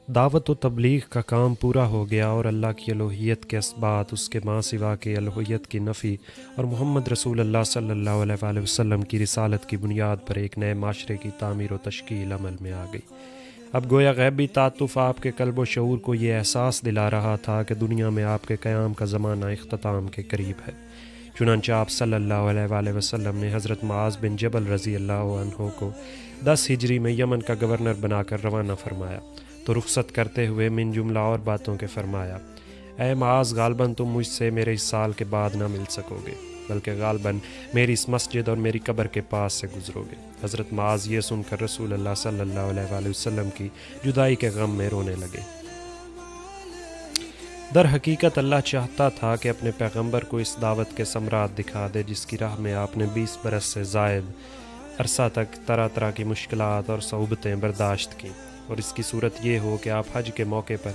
دعوت و تبلیغ کا کام پورا ہو گیا اور اللہ کی الوہیت کے اثبات، اس کے ماں سوا کے الوہیت کی نفی اور محمد رسول اللہ صلی اللہ علیہ وآلہ وسلم کی رسالت کی بنیاد پر ایک نئے معاشرے کی تعمیر و تشکیل عمل میں آ گئی۔ اب گویا غیبی تعاطف آپ کے قلب و شعور کو یہ احساس دلا رہا تھا کہ دنیا میں آپ کے قیام کا زمانہ اختتام کے قریب ہے۔ چنانچہ آپ صلی اللہ علیہ وآلہ وسلم نے حضرت معاذ بن جبل رضی اللہ عنہ کو 10 ہجری میں یمن کا گورنر بنا کر روانہ فرمایا تو رخصت کرتے ہوئے من جملہ اور باتوں کے فرمایا: اے معاذ، غالباً تم مجھ سے میرے اس سال کے بعد نہ مل سکو گے، بلکہ غالباً میری اس مسجد اور میری قبر کے پاس سے گزرو گے۔ حضرت معاذ یہ سن کر رسول اللہ صلی اللہ علیہ وآلہ وسلم کی جدائی کے غم میں رونے لگے۔ در حقیقت اللہ چاہتا تھا کہ اپنے پیغمبر کو اس دعوت کے ثمرات دکھا دے جس کی راہ میں آپ نے 20 برس سے زائد عرصہ تک طرح طرح کی مشکلات اور صعوبتیں برداشت کیں، اور اس کی صورت یہ ہو کہ آپ حج کے موقع پر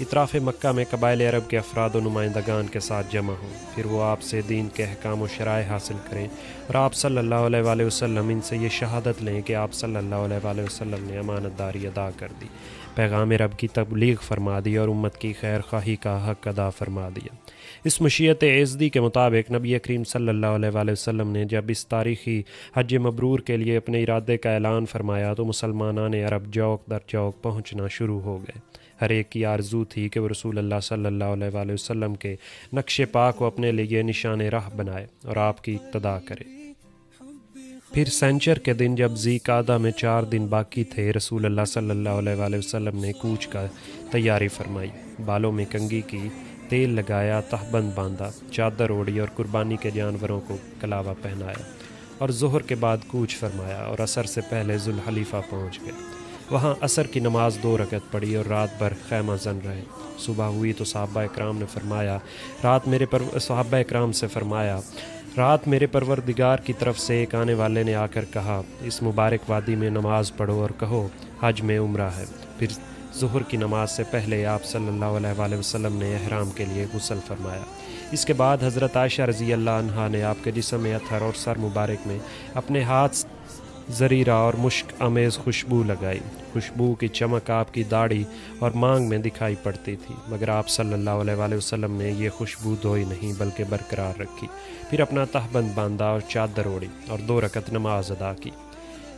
اطراف مکہ میں قبائل عرب کے افراد و نمائندگان کے ساتھ جمع ہوں، پھر وہ آپ سے دین کے احکام و شرائع حاصل کریں اور آپ صلی اللہ علیہ وآلہ وسلم ان سے یہ شہادت لیں کہ آپ صلی اللہ علیہ وآلہ وسلم نے امانت داری ادا کر دی، پیغام رب کی تبلیغ فرما دی اور امت کی خیر خواہی کا حق ادا فرما دیا۔ اس مشیت عزدی کے مطابق نبی کریم صلی اللہ علیہ وآلہ وسلم نے جب اس تاریخی حج مبرور کے لیے اپنے ارادے کا اعلان فرمایا تو مسلمانان عرب جوق در جوق پہنچنا شروع ہو گئے۔ ہر ایک کی آرزو تھی کہ وہ رسول اللہ صلی اللہ علیہ وآلہ وسلم کے نقش پاک کو اپنے لیے نشان راہ بنائے اور آپ کی اقتدا کرے۔ پھر سینچر کے دن جب ذی قعدہ میں 4 دن باقی تھے، رسول اللہ صلی اللہ علیہ وآلہ وسلم نے کوچ کا تیاری فرمائی، بالوں میں کنگھی کی، تیل لگایا، تہبند باندھا، چادر اوڑھی اور قربانی کے جانوروں کو کلاوہ پہنایا، اور ظہر کے بعد کوچ فرمایا اور عصر سے پہلے ذوالحلیفہ پہنچ گئے۔ وہاں عصر کی نماز 2 رکعت پڑھی اور رات بھر خیمہ زن رہے۔ صبح ہوئی تو صحابہ اکرام سے فرمایا، رات میرے پروردگار کی طرف سے ایک آنے والے نے آ کر کہا، اس مبارک وادی میں نماز پڑھو اور کہو حج میں عمرہ ہے۔ پھر ظہر کی نماز سے پہلے آپ صلی اللہ علیہ وآلہ وسلم نے احرام کے لیے غسل فرمایا۔ اس کے بعد حضرت عائشہ رضی اللہ عنہا نے آپ کے جسم اطہر اور سر مبارک میں اپنے ہاتھ زریرہ اور مشک آمیز خوشبو لگائی۔ خوشبو کی چمک آپ کی داڑھی اور مانگ میں دکھائی پڑتی تھی، مگر آپ صلی اللہ علیہ وآلہ وسلم نے یہ خوشبو دھوئی نہیں بلکہ برقرار رکھی۔ پھر اپنا تہبند باندھا اور چادر اوڑھی اور 2 رکعت نماز ادا کی۔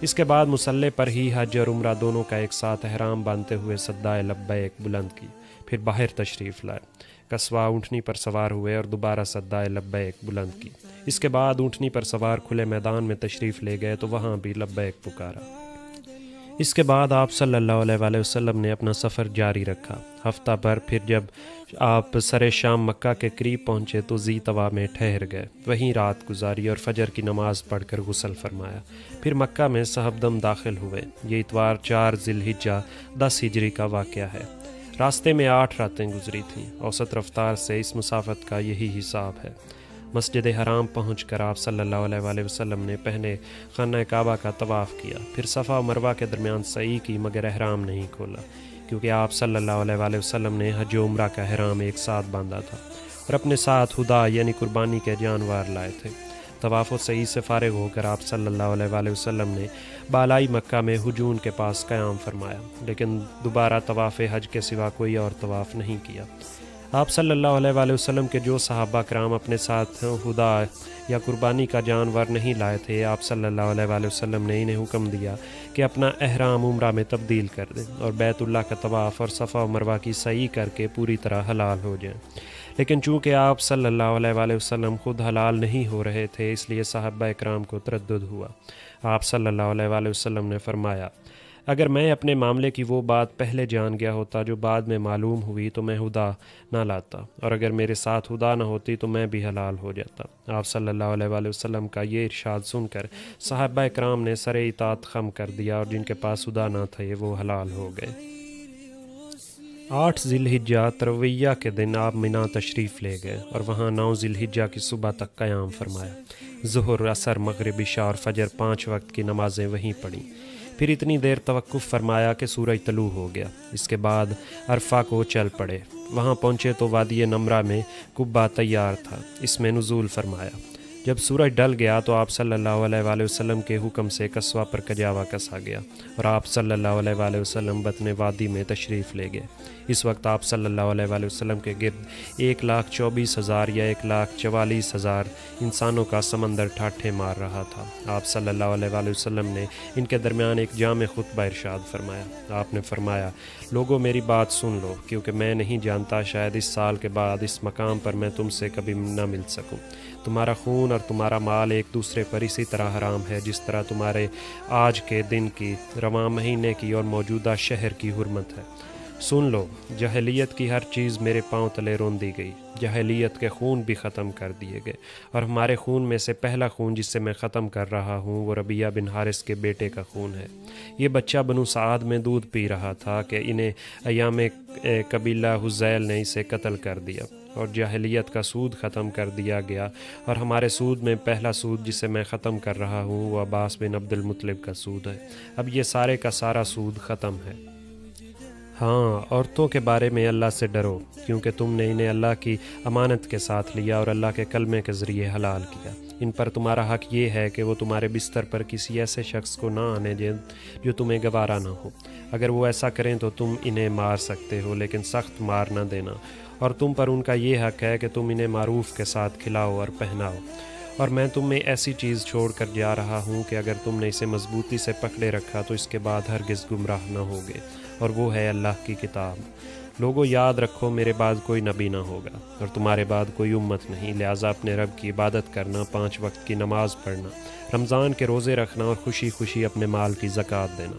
اس کے بعد مصلی پر ہی حج اور عمرہ دونوں کا ایک ساتھ احرام باندھتے ہوئے صدائے لبیک بلند کی، پھر باہر تشریف لائے، قصوہ اونٹنی پر سوار ہوئے اور دوبارہ صدائے لبیک بلند کی۔ اس کے بعد اونٹنی پر سوار کھلے میدان میں تشریف لے گئے تو وہاں بھی لبیک پکارا۔ اس کے بعد آپ صلی اللہ علیہ وآلہ وسلم نے اپنا سفر جاری رکھا۔ ہفتہ بھر پھر جب آپ سر شام مکہ کے قریب پہنچے تو ذی طوا میں ٹھہر گئے، وہیں رات گزاری اور فجر کی نماز پڑھ کر غسل فرمایا۔ پھر مکہ میں صحبدم داخل ہوئے۔ یہ اتوار 4 ذی الحجہ 10 ہجری کا واقعہ ہے۔ راستے میں 8 راتیں گزری تھیں۔ اوسط رفتار سے اس مسافت کا یہی حساب ہے۔ مسجد حرام پہنچ کر آپ صلی اللہ علیہ وآلہ وسلم نے پہلے خانہ کعبہ کا طواف کیا، پھر صفا و مروہ کے درمیان سعی کی، مگر احرام نہیں کھولا، کیونکہ آپ صلی اللہ علیہ وآلہ وسلم نے حج و عمرہ کا احرام ایک ساتھ باندھا تھا اور اپنے ساتھ ہدا یعنی قربانی کے جانور لائے تھے۔ طواف و سعی سے فارغ ہو کر آپ صلی اللہ علیہ وآلہ وسلم نے بالائی مکہ میں ہجون کے پاس قیام فرمایا، لیکن دوبارہ طواف حج کے سوا کوئی اور طواف نہیں کیا۔ آپ صلی اللہ علیہ وآلہ وسلم کے جو صحابہ کرام اپنے ساتھ ہدا یا قربانی کا جانور نہیں لائے تھے، آپ صلی اللہ علیہ وآلہ وسلم نے انہیں حکم دیا کہ اپنا احرام عمرہ میں تبدیل کر دیں اور بیت اللہ کا طواف اور صفا و مروہ کی سعی کر کے پوری طرح حلال ہو جائیں۔ لیکن چونکہ آپ صلی اللہ علیہ وآلہ وسلم خود حلال نہیں ہو رہے تھے، اس لیے صحابہ اکرام کو تردد ہوا۔ آپ صلی اللہ علیہ وآلہ وسلم نے فرمایا، اگر میں اپنے معاملے کی وہ بات پہلے جان گیا ہوتا جو بعد میں معلوم ہوئی تو میں ہدا نہ لاتا، اور اگر میرے ساتھ ہدا نہ ہوتی تو میں بھی حلال ہو جاتا۔ آپ صلی اللہ علیہ وآلہ وسلم کا یہ ارشاد سن کر صحابہ اکرام نے سر اطاعت خم کر دیا اور جن کے پاس ہدا نہ تھے وہ حلال ہو گئے۔ 8 ذی الحجہ ترویہ کے دن آپ مینا تشریف لے گئے اور وہاں 9 ذی الحجہ کی صبح تک قیام فرمایا۔ ظہر، عصر، مغرب، عشاء اور فجر 5 وقت کی نمازیں وہیں پڑھیں۔ پھر اتنی دیر توقف فرمایا کہ سورج طلوع ہو گیا۔ اس کے بعد عرفہ کو چل پڑے۔ وہاں پہنچے تو وادی نمرہ میں قبہ تیار تھا، اس میں نزول فرمایا۔ جب سورج ڈل گیا تو آپ صلی اللہ علیہ وآلہ وسلم کے حکم سے کسوہ پر کجاوا کسا گیا اور آپ صلی اللہ علیہ وآلہ وسلم بطن وادی میں تشریف لے گئے۔ اس وقت آپ صلی اللہ علیہ وآلہ وسلم کے گرد 1,24,000 یا 1,44,000 انسانوں کا سمندر ٹھاٹھے مار رہا تھا۔ آپ صلی اللہ علیہ وآلہ وسلم نے ان کے درمیان ایک جامع خطبہ ارشاد فرمایا۔ آپ نے فرمایا، لوگوں میری بات سن لو، کیونکہ میں نہیں جانتا شاید اس سال کے بعد اس مقام پر میں تم سے کبھی نہ مل سکوں۔ تمہارا خون اور تمہارا مال ایک دوسرے پر اسی طرح حرام ہے جس طرح تمہارے آج کے دن کی، رواں مہینے کی اور موجودہ شہر کی حرمت ہے۔ سن لو، جاہلیت کی ہر چیز میرے پاؤں تلے رون دی گئی، جاہلیت کے خون بھی ختم کر دیے گئے، اور ہمارے خون میں سے پہلا خون جسے میں ختم کر رہا ہوں وہ ربیعہ بن حارث کے بیٹے کا خون ہے۔ یہ بچہ بنو سعد میں دودھ پی رہا تھا کہ انہیں ایام قبیلہ حزیل نے اسے قتل کر دیا، اور جاہلیت کا سود ختم کر دیا گیا، اور ہمارے سود میں پہلا سود جسے میں ختم کر رہا ہوں وہ عباس بن عبد المطلب کا سود ہے۔ اب یہ سارے کا سارا سود ختم ہے۔ ہاں، عورتوں کے بارے میں اللہ سے ڈرو، کیونکہ تم نے انہیں اللہ کی امانت کے ساتھ لیا اور اللہ کے کلمے کے ذریعے حلال کیا۔ ان پر تمہارا حق یہ ہے کہ وہ تمہارے بستر پر کسی ایسے شخص کو نہ آنے دیں جو تمہیں گوارا نہ ہو۔ اگر وہ ایسا کریں تو تم انہیں مار سکتے ہو، لیکن سخت مار نہ دینا، اور تم پر ان کا یہ حق ہے کہ تم انہیں معروف کے ساتھ کھلاؤ اور پہناؤ۔ اور میں تم میں ایسی چیز چھوڑ کر جا رہا ہوں کہ اگر تم نے اسے مضبوطی سے پکڑے رکھا تو اس کے بعد ہرگز گمراہ نہ ہوگے، اور وہ ہے اللہ کی کتاب۔ لوگوں یاد رکھو، میرے بعد کوئی نبی نہ ہوگا اور تمہارے بعد کوئی امت نہیں، لہٰذا اپنے رب کی عبادت کرنا، 5 وقت کی نماز پڑھنا، رمضان کے روزے رکھنا اور خوشی خوشی اپنے مال کی زکوٰۃ دینا،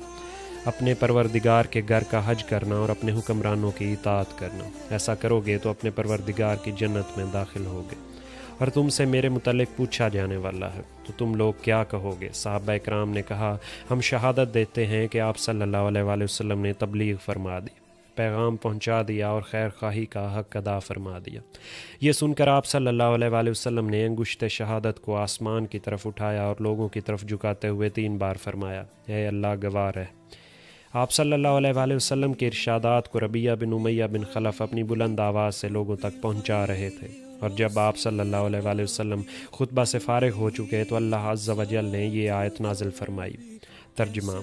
اپنے پروردگار کے گھر کا حج کرنا اور اپنے حکمرانوں کی اطاعت کرنا۔ ایسا کرو گے تو اپنے پروردگار کی جنت میں داخل ہوگے۔ اور تم سے میرے متعلق پوچھا جانے والا ہے تو تم لوگ کیا کہو گے؟ صحابہ اکرام نے کہا، ہم شہادت دیتے ہیں کہ آپ صلی اللہ علیہ وآلہ وسلم نے تبلیغ فرما دی، پیغام پہنچا دیا اور خیر خواہی کا حق ادا فرما دیا۔ یہ سن کر آپ صلی اللہ علیہ وآلہ وسلم نے انگشت شہادت کو آسمان کی طرف اٹھایا اور لوگوں کی طرف جھکاتے ہوئے 3 بار فرمایا، اے اللہ گواہ ہے۔ آپ صلی اللہ علیہ وآلہ وسلم کے ارشادات کو ربیعہ بن امیہ بن خلف اپنی بلند آواز سے لوگوں تک پہنچا رہے تھے، اور جب آپ صلی اللہ علیہ وآلہ وسلم خطبہ سے فارغ ہو چکے تو اللہ عز و جل نے یہ آیت نازل فرمائی۔ ترجمہ: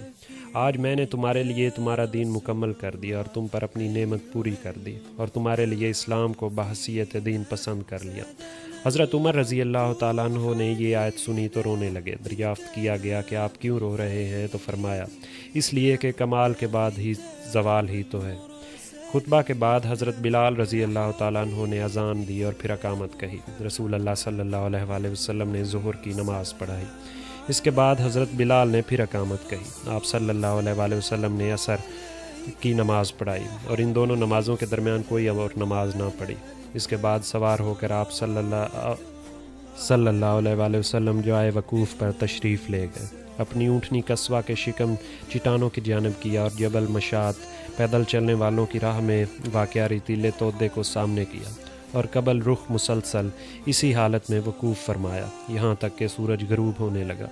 آج میں نے تمہارے لیے تمہارا دین مکمل کر دیا اور تم پر اپنی نعمت پوری کر دی، اور تمہارے لیے اسلام کو بحیثیت دین پسند کر لیا۔ حضرت عمر رضی اللہ تعالیٰ عنہ نے یہ آیت سنی تو رونے لگے۔ دریافت کیا گیا کہ آپ کیوں رو رہے ہیں؟ تو فرمایا، اس لیے کہ کمال کے بعد ہی زوال ہی تو ہے۔ خطبہ کے بعد حضرت بلال رضی اللہ تعالیٰ عنہ نے اذان دی اور پھر اقامت کہی۔ رسول اللہ صلی اللہ علیہ وآلہ وسلم نے ظہر کی نماز پڑھائی۔ اس کے بعد حضرت بلال نے پھر اقامت کہی۔ آپ صلی اللہ علیہ وآلہ وسلم نے عصر کی نماز پڑھائی اور ان دونوں نمازوں کے درمیان کوئی اور نماز نہ پڑھی۔ اس کے بعد سوار ہو کر آپ صلی اللہ علیہ وآلہ وسلم جائے وقوف پر تشریف لے گئے۔ اپنی اونٹنی قصوہ کے شکم چٹانوں کی جانب کیا اور جبل مشات پیدل چلنے والوں کی راہ میں واقع ریتیلے تودے کو سامنے کیا، اور قبل رخ مسلسل اسی حالت میں وقوف فرمایا یہاں تک کہ سورج غروب ہونے لگا۔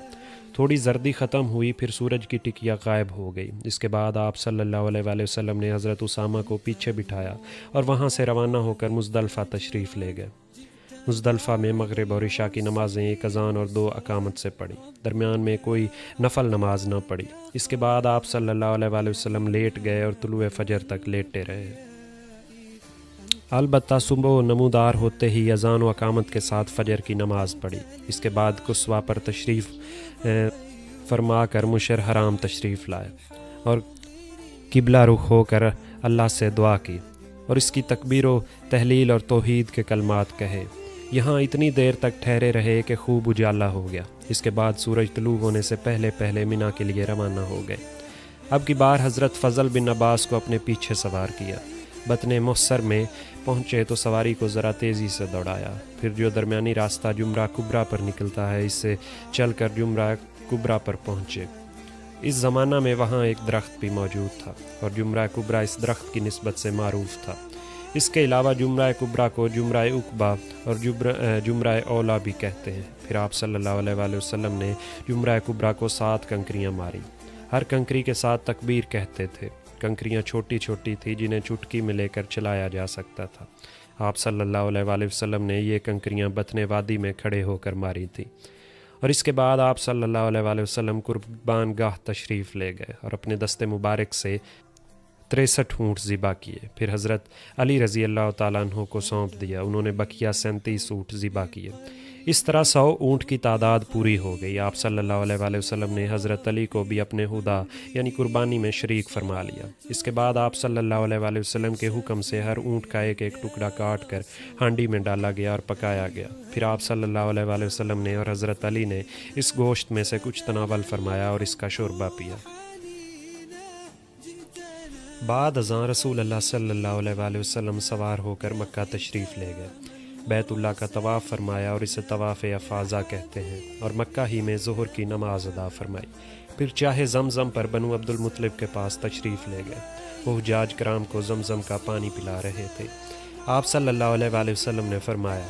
تھوڑی زردی ختم ہوئی، پھر سورج کی ٹکیا غائب ہو گئی۔ اس کے بعد آپ صلی اللہ علیہ وآلہ وسلم نے حضرت اسامہ کو پیچھے بٹھایا اور وہاں سے روانہ ہو کر مزدلفہ تشریف لے گئے۔ مزدلفہ میں مغرب اور عشاء کی نمازیں 1 اذان اور 2 اقامت سے پڑھی، درمیان میں کوئی نفل نماز نہ پڑھی۔ اس کے بعد آپ صلی اللہ علیہ وآلہ وسلم لیٹ گئے اور طلوع فجر تک لیٹے رہے۔ البتہ صبح نمودار ہوتے ہی اذان و اقامت کے ساتھ فجر کی نماز پڑھی۔ اس کے بعد قصوہ پر تشریف فرما کر مشر حرام تشریف لائے اور قبلہ رخ ہو کر اللہ سے دعا کی اور اس کی تکبیر و تحلیل اور توحید کے کلمات کہے۔ یہاں اتنی دیر تک ٹھہرے رہے کہ خوب اجالا ہو گیا۔ اس کے بعد سورج طلوع ہونے سے پہلے پہلے مینا کے لیے روانہ ہو گئے۔ اب کی بار حضرت فضل بن عباس کو اپنے پیچھے سوار کیا۔ بطن محصر میں پہنچے تو سواری کو ذرا تیزی سے دوڑایا، پھر جو درمیانی راستہ جمرہ کبریٰ پر نکلتا ہے اس سے چل کر جمرہ کبریٰ پر پہنچے۔ اس زمانہ میں وہاں ایک درخت بھی موجود تھا اور جمرہ کبریٰ اس درخت کی نسبت سے معروف تھا۔ اس کے علاوہ جمرہ کبریٰ کو جمرہ عقبہ اور جمرہ اولا بھی کہتے ہیں۔ پھر آپ صلی اللہ علیہ وآلہ وسلم نے جمرہ کبریٰ کو 7 کنکریاں ماری۔ ہر کنکری کے ساتھ تکبیر کہتے تھے۔ کنکریاں چھوٹی چھوٹی تھی جنہیں چٹکی میں لے کر چلایا جا سکتا تھا۔ آپ صلی اللہ علیہ وآلہ وسلم نے یہ کنکریاں بطن وادی میں کھڑے ہو کر ماری تھیں، اور اس کے بعد آپ صلی اللہ علیہ وآلہ وسلم قربان گاہ تشریف لے گئے اور اپنے دست مبارک سے 63 اونٹ ذبح کیے، پھر حضرت علی رضی اللہ تعالیٰ عنہ کو سونپ دیا، انہوں نے بقیہ 37 اونٹ ذبح کیے۔ اس طرح 100 اونٹ کی تعداد پوری ہو گئی۔ آپ صلی اللہ علیہ وآلہ وسلم نے حضرت علی کو بھی اپنے ہدا یعنی قربانی میں شریک فرما لیا۔ اس کے بعد آپ صلی اللہ علیہ وآلہ وسلم کے حکم سے ہر اونٹ کا ایک ایک ٹکڑا کاٹ کر ہانڈی میں ڈالا گیا اور پکایا گیا۔ پھر آپ صلی اللہ علیہ وآلہ وسلم نے اور حضرت علی نے اس گوشت میں سے کچھ تناول فرمایا اور اس کا شوربہ پیا۔ بعد ازاں رسول اللہ صلی اللہ علیہ وآلہ وسلم سوار ہو کر مکہ تشریف لے گئے، بیت اللہ کا طواف فرمایا اور اسے طواف افاضہ کہتے ہیں، اور مکہ ہی میں ظہر کی نماز ادا فرمائی۔ پھر چاہے زمزم پر بنو عبد المطلب کے پاس تشریف لے گئے، وہ حجاج کرام کو زمزم کا پانی پلا رہے تھے۔ آپ صلی اللہ علیہ وآلہ وسلم نے فرمایا،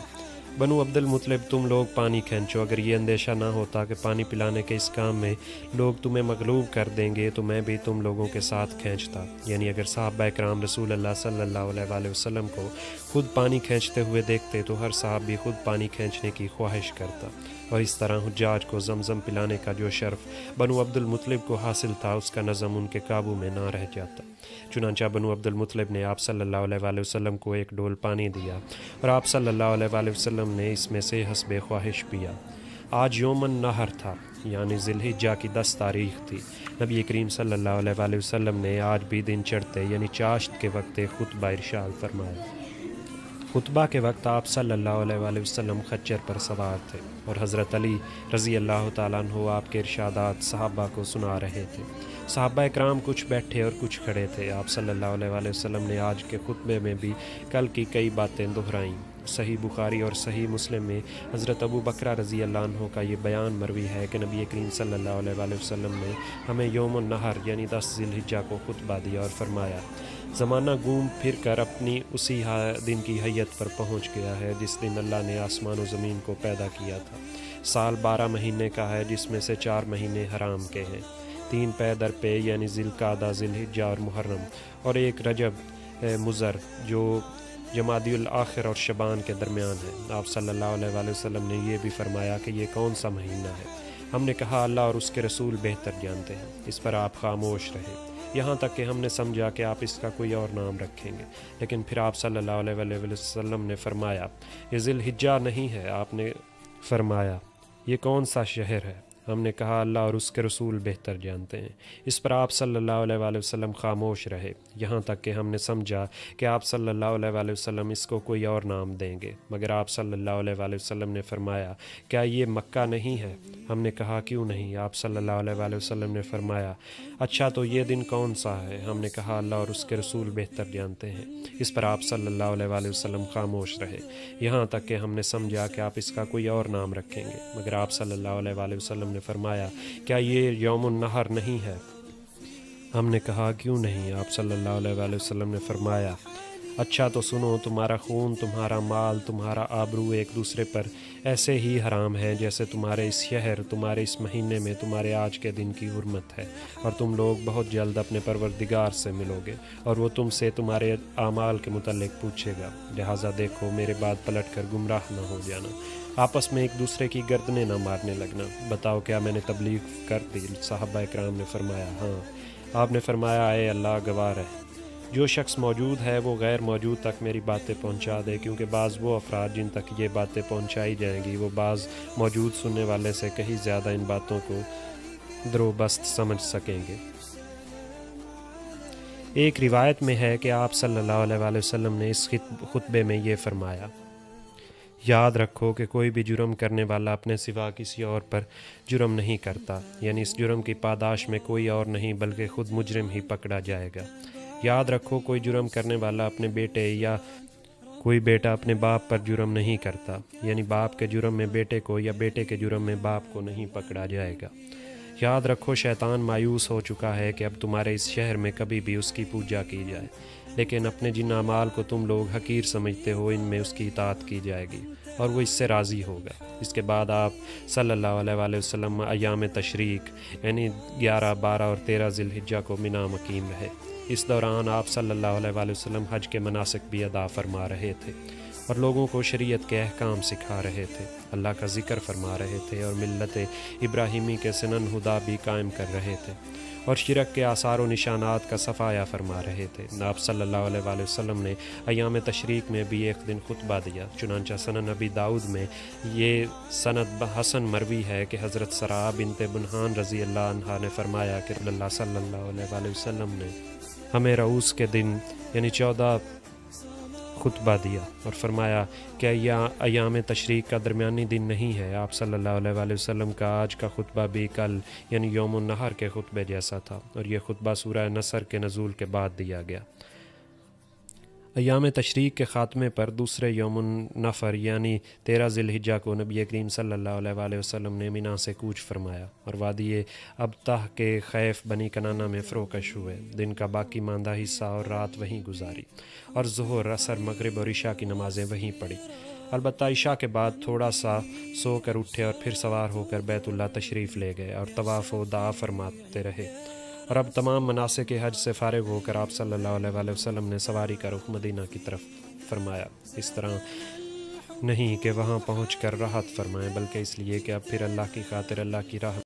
بنو عبد المطلب تم لوگ پانی کھینچو، اگر یہ اندیشہ نہ ہوتا کہ پانی پلانے کے اس کام میں لوگ تمہیں مغلوب کر دیں گے تو میں بھی تم لوگوں کے ساتھ کھینچتا۔ یعنی اگر صحابہ کرام رسول اللہ صلی اللہ علیہ وآلہ وسلم کو خود پانی کھینچتے ہوئے دیکھتے تو ہر صحابی خود پانی کھینچنے کی خواہش کرتا، اور اس طرح حجاج کو زمزم پلانے کا جو شرف بنو عبد المطلب کو حاصل تھا اس کا نظم ان کے قابو میں نہ رہ جاتا۔ چنانچہ بنو عبد المطلب نے آپ صلی اللہ علیہ وآلہ وسلم کو ایک ڈول پانی دیا اور آپ صلی اللہ علیہ وآلہ وسلم نے اس میں سے حسب خواہش پیا۔ آج یوم النحر تھا، یعنی ذی الحجہ کی 10 تاریخ تھی۔ نبی کریم صلی اللہ علیہ وآلہ وسلم نے آج بھی دن چڑھتے یعنی چاشت کے وقت ایک خطبہ ارشاد فرمایا۔ خطبہ کے وقت آپ صلی اللہ علیہ وآلہ وسلم خچر پر سوار تھے اور حضرت علی رضی اللہ تعالیٰ عنہ آپ کے ارشادات صحابہ کو سنا رہے تھے۔ صحابہ اکرام کچھ بیٹھے اور کچھ کھڑے تھے۔ آپ صلی اللہ علیہ وآلہ وسلم نے آج کے خطبے میں بھی کل کی کئی باتیں دہرائیں۔ صحیح بخاری اور صحیح مسلم میں حضرت ابو بکرہ رضی اللہ عنہ کا یہ بیان مروی ہے کہ نبی کریم صلی اللہ علیہ وآلہ وسلم نے ہمیں یوم النحر یعنی 10 ذی الحجہ کو خطبہ دیا اور فرمایا، زمانہ گھوم پھر کر اپنی اسی دن کی حیت پر پہنچ گیا ہے جس دن اللہ نے آسمان و زمین کو پیدا کیا تھا۔ سال 12 مہینے کا ہے جس میں سے 4 مہینے حرام کے ہیں، 3 پے در پے یعنی ذی القعدہ، ذی الحجہ اور محرم، اور 1 رجب مضر جو جمادی الاخر اور شبان کے درمیان ہے۔ آپ صلی اللہ علیہ وآلہ وسلم نے یہ بھی فرمایا کہ یہ کون سا مہینہ ہے؟ ہم نے کہا اللہ اور اس کے رسول بہتر جانتے ہیں۔ اس پر آپ خاموش رہے، یہاں تک کہ ہم نے سمجھا کہ آپ اس کا کوئی اور نام رکھیں گے، لیکن پھر آپ صلی اللہ علیہ وآلہ وسلم نے فرمایا یہ ذی الحجہ نہیں ہے۔ آپ نے فرمایا یہ کون سا شہر ہے؟ ہم نے کہا اللہ اور اس کے رسول بہتر جانتے ہیں۔ اس پر آپ صلی اللہ علیہ وآلہ وسلم خاموش رہے، یہاں تک کہ ہم نے سمجھا کہ آپ صلی اللہ علیہ وآلہ وسلم اس کو کوئی اور نام دیں گے، مگر آپ صلی اللہ علیہ وآلہ وسلم نے فرمایا کیا یہ مکہ نہیں ہے؟ ہم نے کہا کیوں نہیں؟ آپ صلی اللہ علیہ وآلہ وسلم نے فرمایا اچھا تو یہ دن کون سا ہے؟ ہم نے کہا اللہ اور اس کے رسول بہتر جانتے ہیں۔ اس پر آپ صلی اللہ علیہ وآلہ وسلم خاموش رہے، یہاں تک کہ ہم نے سمجھا کہ آپ اس کا کوئی اور نام رکھیں گے، مگر آپ صلی اللہ علیہ وآلہ وسلم نے فرمایا کیا یہ یوم النحر نہیں ہے؟ ہم نے کہا کیوں نہیں؟ آپ صلی اللہ علیہ وآلہ وسلم نے فرمایا اچھا تو سنو، تمہارا خون، تمہارا مال، تمہارا آبرو ایک دوسرے پر ایسے ہی حرام ہیں جیسے تمہارے اس شہر، تمہارے اس مہینے میں تمہارے آج کے دن کی حرمت ہے، اور تم لوگ بہت جلد اپنے پروردگار سے ملو گے اور وہ تم سے تمہارے اعمال کے متعلق پوچھے گا، لہٰذا دیکھو میرے بعد پلٹ کر گمراہ نہ ہو جانا، آپس میں ایک دوسرے کی گردنیں نہ مارنے لگنا۔ بتاؤ کیا میں نے تبلیغ کر دی؟ صحابہ اکرام نے فرمایا ہاں۔ آپ نے فرمایا اے اللہ گواہ رہے، جو شخص موجود ہے وہ غیر موجود تک میری باتیں پہنچا دے، کیونکہ بعض وہ افراد جن تک یہ باتیں پہنچائی جائیں گی وہ بعض موجود سننے والے سے کہیں زیادہ ان باتوں کو دروبست سمجھ سکیں گے۔ ایک روایت میں ہے کہ آپ صلی اللہ علیہ وآلہ وسلم نے اس خطبے میں یہ فرمایا، یاد رکھو کہ کوئی بھی جرم کرنے والا اپنے سوا کسی اور پر جرم نہیں کرتا، یعنی اس جرم کی پاداش میں کوئی اور نہیں بلکہ خود مجرم ہی پکڑا جائے گا۔ یاد رکھو کوئی جرم کرنے والا اپنے بیٹے یا کوئی بیٹا اپنے باپ پر جرم نہیں کرتا، یعنی باپ کے جرم میں بیٹے کو یا بیٹے کے جرم میں باپ کو نہیں پکڑا جائے گا۔ یاد رکھو شیطان مایوس ہو چکا ہے کہ اب تمہارے اس شہر میں کبھی بھی اس کی پوجا کی جائے، لیکن اپنے جن اعمال کو تم لوگ حقیر سمجھتے ہو ان میں اس کی اطاعت کی جائے گی اور وہ اس سے راضی ہوگا۔ اس کے بعد آپ صلی اللہ علیہ وآلہ وسلم ایام تشریق یعنی 11، 12 اور 13 ذی الحجہ کو منا مقیم رہے۔ اس دوران آپ صلی اللہ علیہ وآلہ وسلم حج کے مناسک بھی ادا فرما رہے تھے اور لوگوں کو شریعت کے احکام سکھا رہے تھے، اللہ کا ذکر فرما رہے تھے اور ملت ابراہیمی کے سنن ہدا بھی قائم کر رہے تھے اور شرک کے آثار و نشانات کا صفایا فرما رہے تھے۔ آپ صلی اللہ علیہ وآلہ وسلم نے ایام تشریق میں بھی ایک دن خطبہ دیا، چنانچہ سنن نبی داؤد میں یہ سند حسن مروی ہے کہ حضرت سرا بنت بنہان رضی اللہ عنہا نے فرمایا کہ اللہ صلی اللہ علیہ وآلہ وسلم نے ہمیں رؤوس کے دن یعنی 14 خطبہ دیا اور فرمایا کہ ایام تشریق کا درمیانی دن نہیں ہے۔ آپ صلی اللہ علیہ وآلہ وسلم کا آج کا خطبہ بھی کل یعنی یوم النحر کے خطبے جیسا تھا اور یہ خطبہ سورہ نصر کے نزول کے بعد دیا گیا۔ ایام تشریق کے خاتمے پر دوسرے یوم النفر یعنی 13 ذی الحجہ کو نبی کریم صلی اللہ علیہ وآلہ وسلم نے مینا سے کوچ فرمایا اور وادی ابطح کے خیف بنی کنانہ میں فروکش ہوئے، دن کا باقی ماندہ حصہ اور رات وہیں گزاری اور ظہر، عصر، مغرب اور عشاء کی نمازیں وہیں پڑھی۔ البتہ عشاء کے بعد تھوڑا سا سو کر اٹھے اور پھر سوار ہو کر بیت اللہ تشریف لے گئے اور طواف و دعا فرماتے رہے، اور اب تمام مناسک حج سے فارغ ہو کر آپ صلی اللہ علیہ وآلہ وسلم نے سواری کا رخ مدینہ کی طرف فرمایا، اس طرح نہیں کہ وہاں پہنچ کر راحت فرمائیں، بلکہ اس لیے کہ اب پھر اللہ کی خاطر اللہ کی راہ